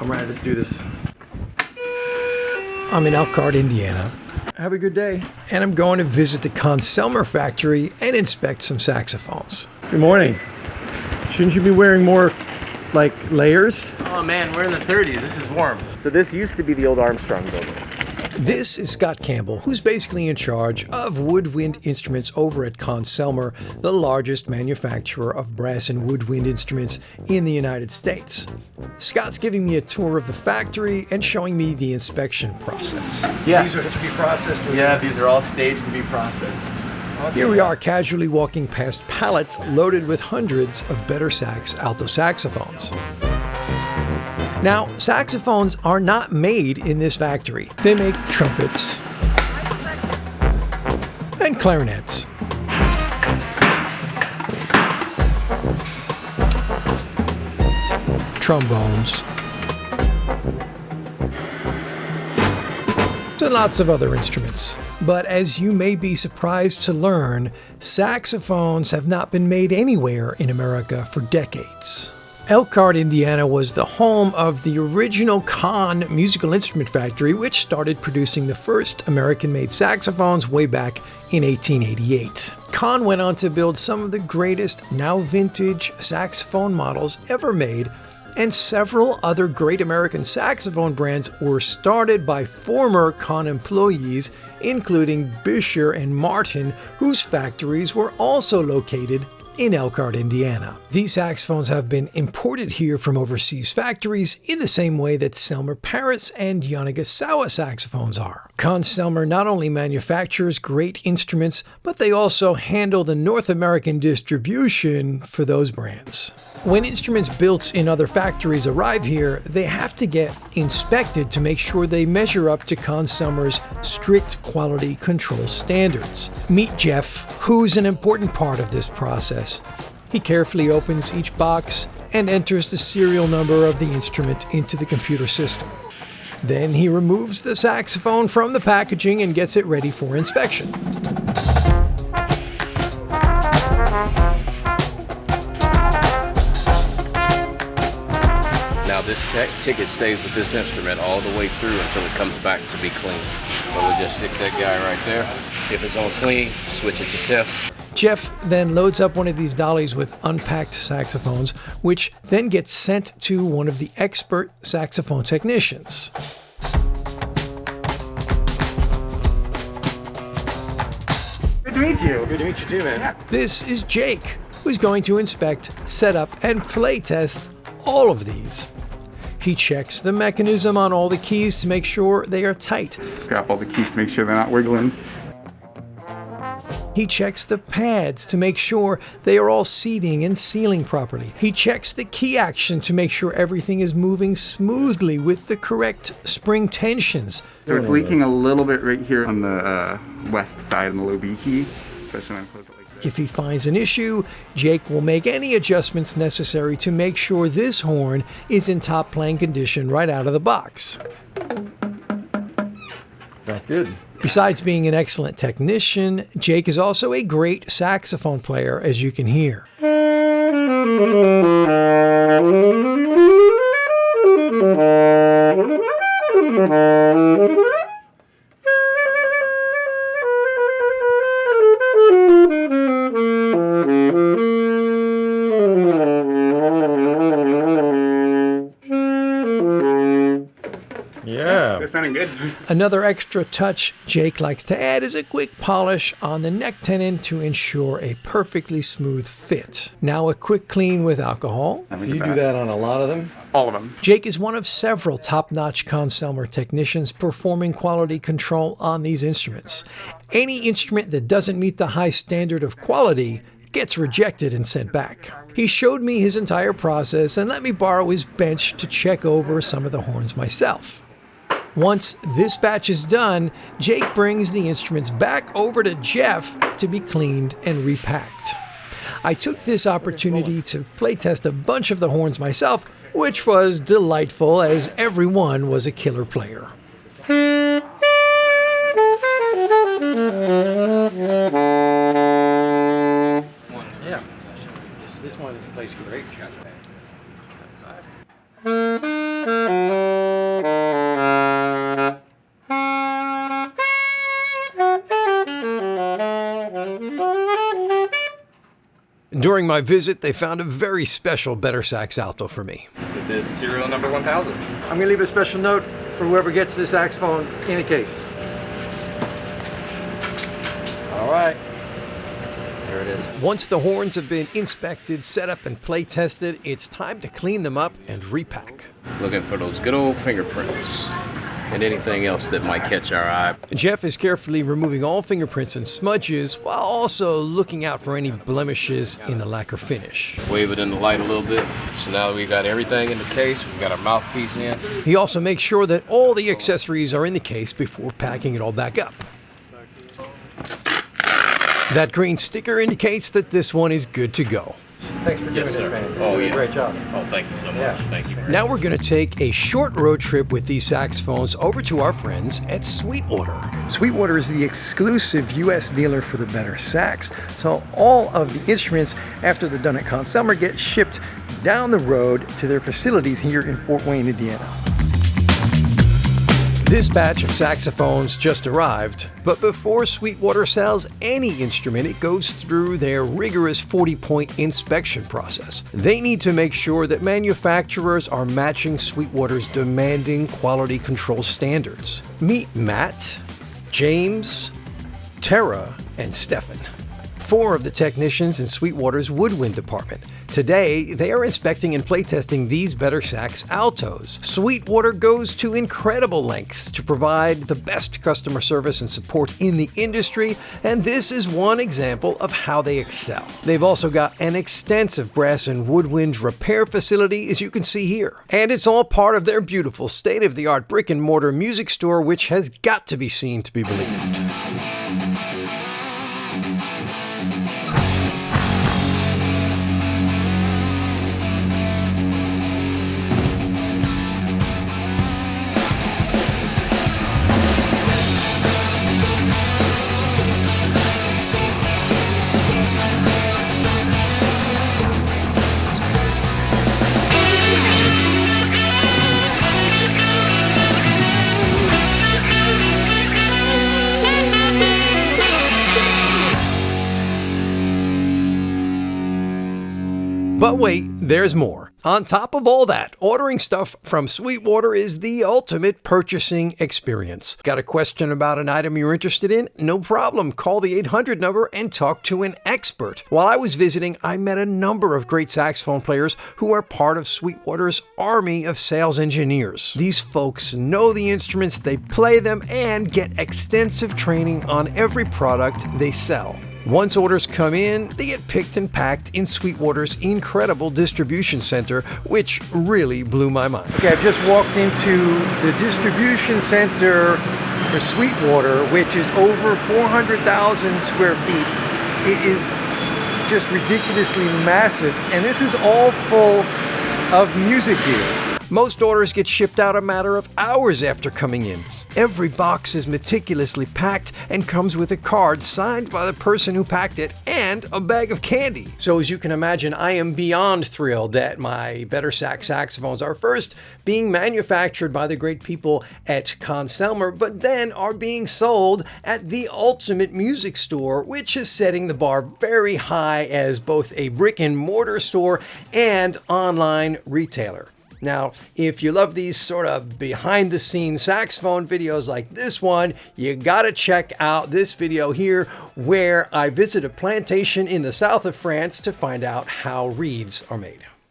All right, let's do this. I'm in Elkhart, Indiana. Have a good day. And I'm going to visit the Conn-Selmer factory and inspect some saxophones. Good morning. Shouldn't you be wearing more, like, layers? Oh man, we're in the 30s. This is warm. So this used to be the old Armstrong building. This is Scott Campbell, who's basically in charge of woodwind instruments over at Conn-Selmer, the largest manufacturer of brass and woodwind instruments in the United States. Scott's giving me a tour of the factory and showing me the inspection process. Yeah. These are to be processed? Yeah, these are all staged to be processed. Here we are casually walking past pallets loaded with hundreds of BetterSax Alto Saxophones. Now, saxophones are not made in this factory. They make trumpets and clarinets. Trombones. And lots of other instruments. But as you may be surprised to learn, saxophones have not been made anywhere in America for decades. Elkhart, Indiana was the home of the original Conn musical instrument factory, which started producing the first American-made saxophones way back in 1888. Conn went on to build some of the greatest, now vintage, saxophone models ever made, and several other great American saxophone brands were started by former Conn employees, including Bisher and Martin, whose factories were also located in Elkhart, Indiana. These saxophones have been imported here from overseas factories in the same way that Selmer Paris and Yanagisawa saxophones are. Conn-Selmer not only manufactures great instruments, but they also handle the North American distribution for those brands. When instruments built in other factories arrive here, they have to get inspected to make sure they measure up to Conn-Selmer's strict quality control standards. Meet Jeff, who's an important part of this process. He carefully opens each box and enters the serial number of the instrument into the computer system. Then he removes the saxophone from the packaging and gets it ready for inspection. Now this ticket stays with this instrument all the way through until it comes back to be clean. So we'll just stick that guy right there. If it's on clean, switch it to test. Jeff then loads up one of these dollies with unpacked saxophones, which then gets sent to one of the expert saxophone technicians. Good to meet you. Good to meet you too, man. Yeah. This is Jake, who's going to inspect, set up, and play test all of these. He checks the mechanism on all the keys to make sure they are tight. Grab all the keys to make sure they're not wiggling. He checks the pads to make sure they are all seating and sealing properly. He checks the key action to make sure everything is moving smoothly with the correct spring tensions. So it's leaking a little bit right here on the west side on the low B key, especially when I close it like this. If he finds an issue, Jake will make any adjustments necessary to make sure this horn is in top playing condition right out of the box. Sounds good. Besides being an excellent technician, Jake is also a great saxophone player, as you can hear. Yeah. It's sounding good. Another extra touch Jake likes to add is a quick polish on the neck tenon to ensure a perfectly smooth fit. Now a quick clean with alcohol. So you do that on a lot of them? All of them. Jake is one of several top-notch Conn-Selmer technicians performing quality control on these instruments. Any instrument that doesn't meet the high standard of quality gets rejected and sent back. He showed me his entire process and let me borrow his bench to check over some of the horns myself. Once this batch is done, Jake brings the instruments back over to Jeff to be cleaned and repacked. I took this opportunity to play test a bunch of the horns myself, which was delightful as everyone was a killer player. Yeah. This one plays great. During my visit, they found a very special BetterSax Alto for me. This is serial number 1000. I'm going to leave a special note for whoever gets this saxophone in a case. All right. There it is. Once the horns have been inspected, set up, and play tested, it's time to clean them up and repack. Looking for those good old fingerprints and anything else that might catch our eye. Jeff is carefully removing all fingerprints and smudges while also looking out for any blemishes in the lacquer finish. Wave it in the light a little bit. So now we got everything in the case. We've got our mouthpiece in. He also makes sure that all the accessories are in the case before packing it all back up. That green sticker indicates that this one is good to go. Thanks for doing this, man. Oh, yeah. Great job. Oh, thank you so much. Yeah. Thank you. Now we're going to take a short road trip with these saxophones over to our friends at Sweetwater. Sweetwater is the exclusive U.S. dealer for the BetterSax, so all of the instruments, after they're done at Conn-Selmer, get shipped down the road to their facilities here in Fort Wayne, Indiana. This batch of saxophones just arrived, but before Sweetwater sells any instrument, it goes through their rigorous 40-point inspection process. They need to make sure that manufacturers are matching Sweetwater's demanding quality control standards. Meet Matt, James, Tara, and Stefan, 4 of the technicians in Sweetwater's woodwind department. Today, they are inspecting and playtesting these BetterSax Altos. Sweetwater goes to incredible lengths to provide the best customer service and support in the industry, and this is one example of how they excel. They've also got an extensive brass and woodwind repair facility, as you can see here. And it's all part of their beautiful state-of-the-art brick-and-mortar music store, which has got to be seen to be believed. But wait, there's more. On top of all that, ordering stuff from Sweetwater is the ultimate purchasing experience. Got a question about an item you're interested in? No problem. Call the 800 number and talk to an expert. While I was visiting, I met a number of great saxophone players who are part of Sweetwater's army of sales engineers. These folks know the instruments, they play them, and get extensive training on every product they sell. Once orders come in, they get picked and packed in Sweetwater's incredible distribution center, which really blew my mind. Okay, I've just walked into the distribution center for Sweetwater, which is over 400,000 square feet. It is just ridiculously massive, and this is all full of music gear. Most orders get shipped out a matter of hours after coming in. Every box is meticulously packed and comes with a card signed by the person who packed it and a bag of candy. So as you can imagine, I am beyond thrilled that my BetterSax saxophones are first being manufactured by the great people at Conn-Selmer, but then are being sold at the ultimate music store, which is setting the bar very high as both a brick and mortar store and online retailer. Now, if you love these sort of behind-the-scenes saxophone videos like this one, you gotta check out this video here where I visit a plantation in the south of France to find out how reeds are made.